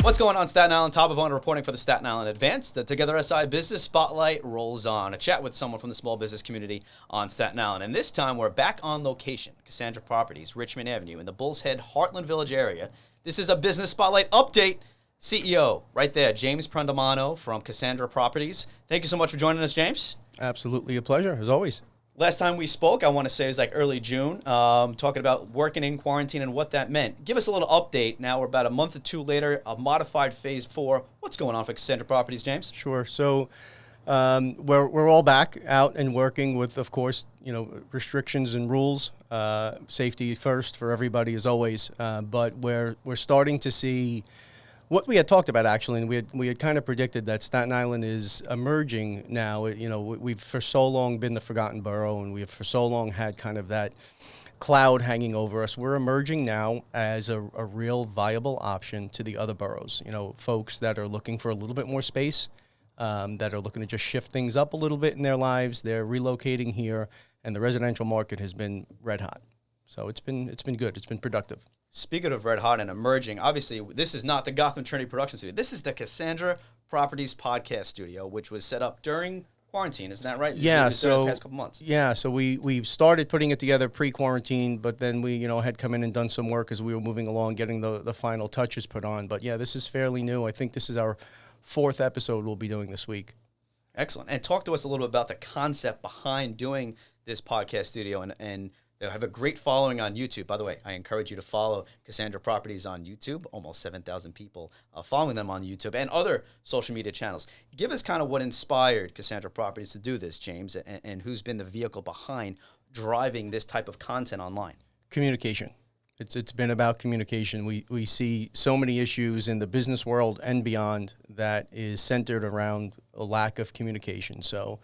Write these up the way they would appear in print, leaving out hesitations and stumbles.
What's going on, Staten Island? Top of Honor reporting for the Staten Island Advance. The Together SI Business Spotlight rolls on. A chat with someone from the small business community on Staten Island. And this time we're back on location. Casandra Properties, Richmond Avenue in the Bull's Head, Heartland Village area. This is a Business Spotlight update. CEO, right there, James Prendamano from Casandra Properties. Thank you so much for joining us, James. Absolutely a pleasure, as always. Last time we spoke, I want to say it was like early June, talking about working in quarantine and what that meant. Give us a little update. Now we're about a month or two later, a modified phase 4. What's going on for Casandra Properties, James? Sure. So we're all back out and working with, of course, restrictions and rules. Safety first for everybody, as always. But we're starting to see what we had talked about, actually, and we had kind of predicted that Staten Island is emerging now. We've for so long been the forgotten borough, and we have for so long had kind of that cloud hanging over us. We're emerging now as a real viable option to the other boroughs. Folks that are looking for a little bit more space, that are looking to just shift things up a little bit in their lives. They're relocating here, and the residential market has been red hot. So it's been good. It's been productive. Speaking of red hot and emerging, obviously, this is not the Gotham Trinity Production Studio. This is the Casandra Properties Podcast Studio, which was set up during quarantine. Isn't that right? Yeah. So the past couple months. Yeah. So we started putting it together pre-quarantine, but then we had come in and done some work as we were moving along, getting the final touches put on. But yeah, this is fairly new. I think this is our 4th episode we'll be doing this week. Excellent. And talk to us a little bit about the concept behind doing this podcast studio and they have a great following on YouTube. By the way, I encourage you to follow Casandra Properties on YouTube. Almost 7,000 people following them on YouTube and other social media channels. Give us kind of what inspired Casandra Properties to do this, James, and who's been the vehicle behind driving this type of content online. Communication. It's been about communication. We see so many issues in the business world and beyond that is centered around a lack of communication. So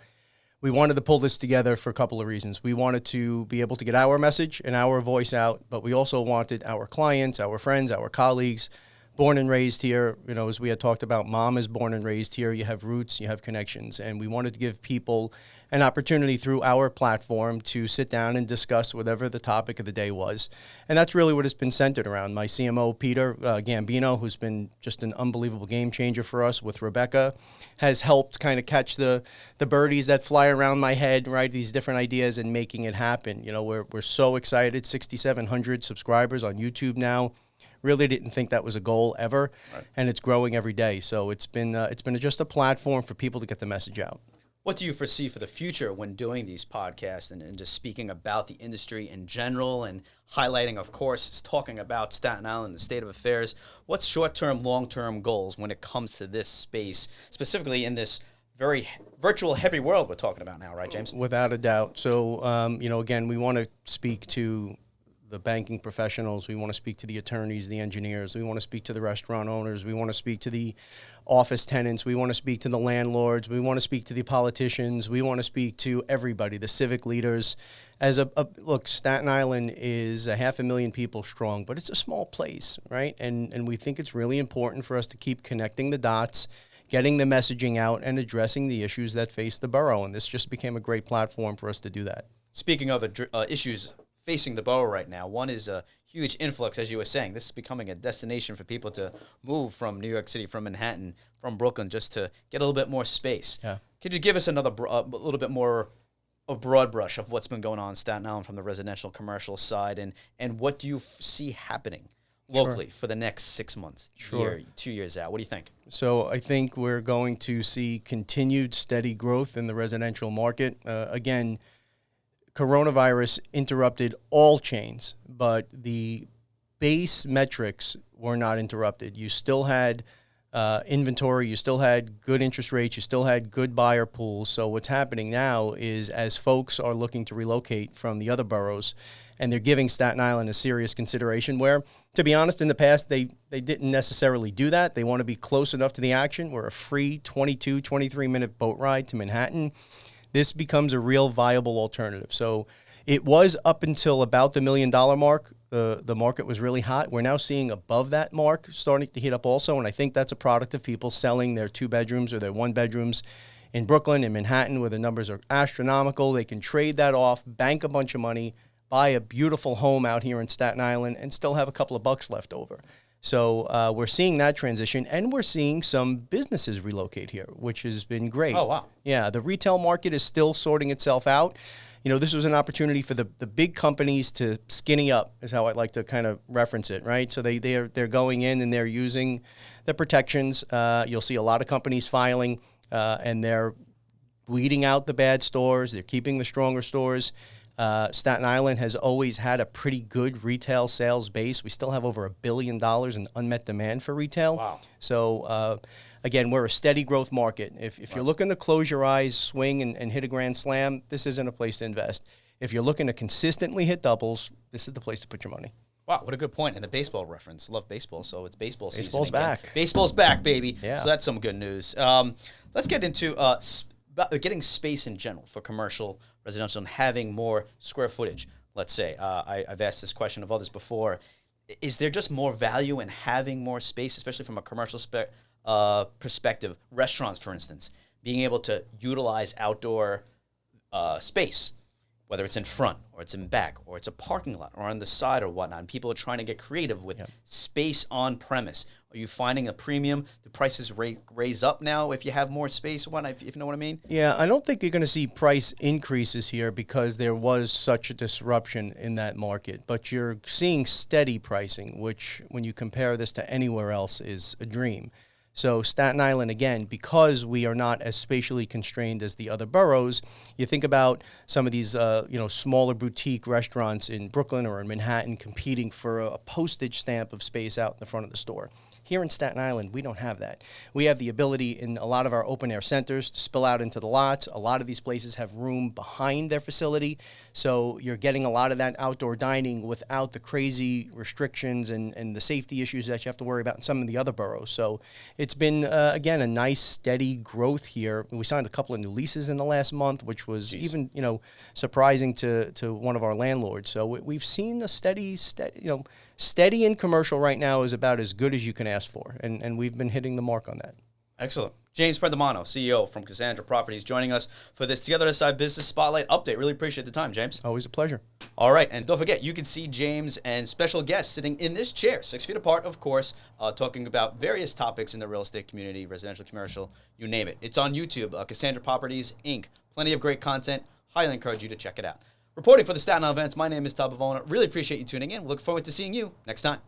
we wanted to pull this together for a couple of reasons. We wanted to be able to get our message and our voice out, but we also wanted our clients, our friends, our colleagues, born and raised here. As we had talked about, mom is born and raised here. You have roots, you have connections. And we wanted to give people an opportunity through our platform to sit down and discuss whatever the topic of the day was. And that's really what it's been centered around. My CMO, Peter Gambino, who's been just an unbelievable game changer for us with Rebecca, has helped kind of catch the birdies that fly around my head, right? These different ideas and making it happen. We're so excited. 6,700 subscribers on YouTube now. Really didn't think that was a goal ever, right. And it's growing every day. So it's been just a platform for people to get the message out. What do you foresee for the future when doing these podcasts and just speaking about the industry in general and highlighting, of course, talking about Staten Island, the state of affairs? What's short-term, long-term goals when it comes to this space, specifically in this very virtual heavy world we're talking about now, right, James? Without a doubt. So, again, we want to speak to the banking professionals, we want to speak to the attorneys, the engineers, we want to speak to the restaurant owners, we want to speak to the office tenants, we want to speak to the landlords, we want to speak to the politicians, we want to speak to everybody, the civic leaders. Look, Staten Island is 500,000 people strong, but it's a small place, right? And we think it's really important for us to keep connecting the dots, getting the messaging out, and addressing the issues that face the borough. And this just became a great platform for us to do that. Speaking of issues facing the borough right now, one is a huge influx, as you were saying. This is becoming a destination for people to move from New York City, from Manhattan, from Brooklyn, just to get a little bit more space. Yeah. Could you give us a little bit more a broad brush of what's been going on in Staten Island from the residential commercial side, and what do you see happening locally for the next 6 months, year, 2 years out? What do you think? So I think we're going to see continued steady growth in the residential market. Again, coronavirus interrupted all chains, but the base metrics were not interrupted. You still had inventory, you still had good interest rates, you still had good buyer pools. So what's happening now is as folks are looking to relocate from the other boroughs, and they're giving Staten Island a serious consideration where, to be honest, in the past, they didn't necessarily do that. They want to be close enough to the action. We're a free 22, 23-minute boat ride to Manhattan. This becomes a real viable alternative. So it was up until about the $1 million mark. The market was really hot. We're now seeing above that mark starting to heat up also, and I think that's a product of people selling their 2 bedrooms or their 1 bedrooms in Brooklyn and Manhattan where the numbers are astronomical. They can trade that off, bank a bunch of money, buy a beautiful home out here in Staten Island, and still have a couple of bucks left over. So we're seeing that transition, and we're seeing some businesses relocate here, which has been great. Oh, wow. Yeah, the retail market is still sorting itself out. You know, this was an opportunity for the big companies to skinny up, is how I'd like to kind of reference it, right? So they're going in and they're using the protections. You'll see a lot of companies filing, and they're weeding out the bad stores. They're keeping the stronger stores. Staten Island has always had a pretty good retail sales base. We still have over $1 billion in unmet demand for retail. Wow. So, again, we're a steady growth market. If you're looking to close your eyes, swing, and hit a grand slam, this isn't a place to invest. If you're looking to consistently hit doubles, this is the place to put your money. Wow, what a good point. And the baseball reference. Love baseball, so it's baseball season. Baseball's again. back. Baseball's back, baby. Yeah. So that's some good news. Let's get into getting space in general for commercial, residential, and having more square footage, let's say. I've asked this question of others before. Is there just more value in having more space, especially from a commercial perspective? Restaurants, for instance, being able to utilize outdoor space, whether it's in front or it's in back or it's a parking lot or on the side or whatnot. And people are trying to get creative with space on premise. Are you finding a premium? Do prices raise up now if you have more space or whatnot, if you know what I mean? Yeah, I don't think you're going to see price increases here because there was such a disruption in that market. But you're seeing steady pricing, which when you compare this to anywhere else is a dream. So Staten Island, again, because we are not as spatially constrained as the other boroughs, you think about some of these smaller boutique restaurants in Brooklyn or in Manhattan competing for a postage stamp of space out in the front of the store. Here in Staten Island, we don't have that. We have the ability in a lot of our open-air centers to spill out into the lots. A lot of these places have room behind their facility, so you're getting a lot of that outdoor dining without the crazy restrictions and the safety issues that you have to worry about in some of the other boroughs. So it's been, again, a nice, steady growth here. We signed a couple of new leases in the last month, which was even, surprising to one of our landlords. So we've seen a steady in commercial right now is about as good as you can ask for, and we've been hitting the mark on that. Excellent. James Predamano, CEO from Casandra Properties, joining us for this Together Side Business Spotlight update. Really appreciate the time, James. Always a pleasure. All right, and don't forget, you can see James and special guests sitting in this chair, 6 feet apart, of course, talking about various topics in the real estate community, residential, commercial, you name it. It's on YouTube, Casandra Properties, Inc. Plenty of great content. Highly encourage you to check it out. Reporting for the Staten Island events, my name is Todd Bavona. Really appreciate you tuning in. We look forward to seeing you next time.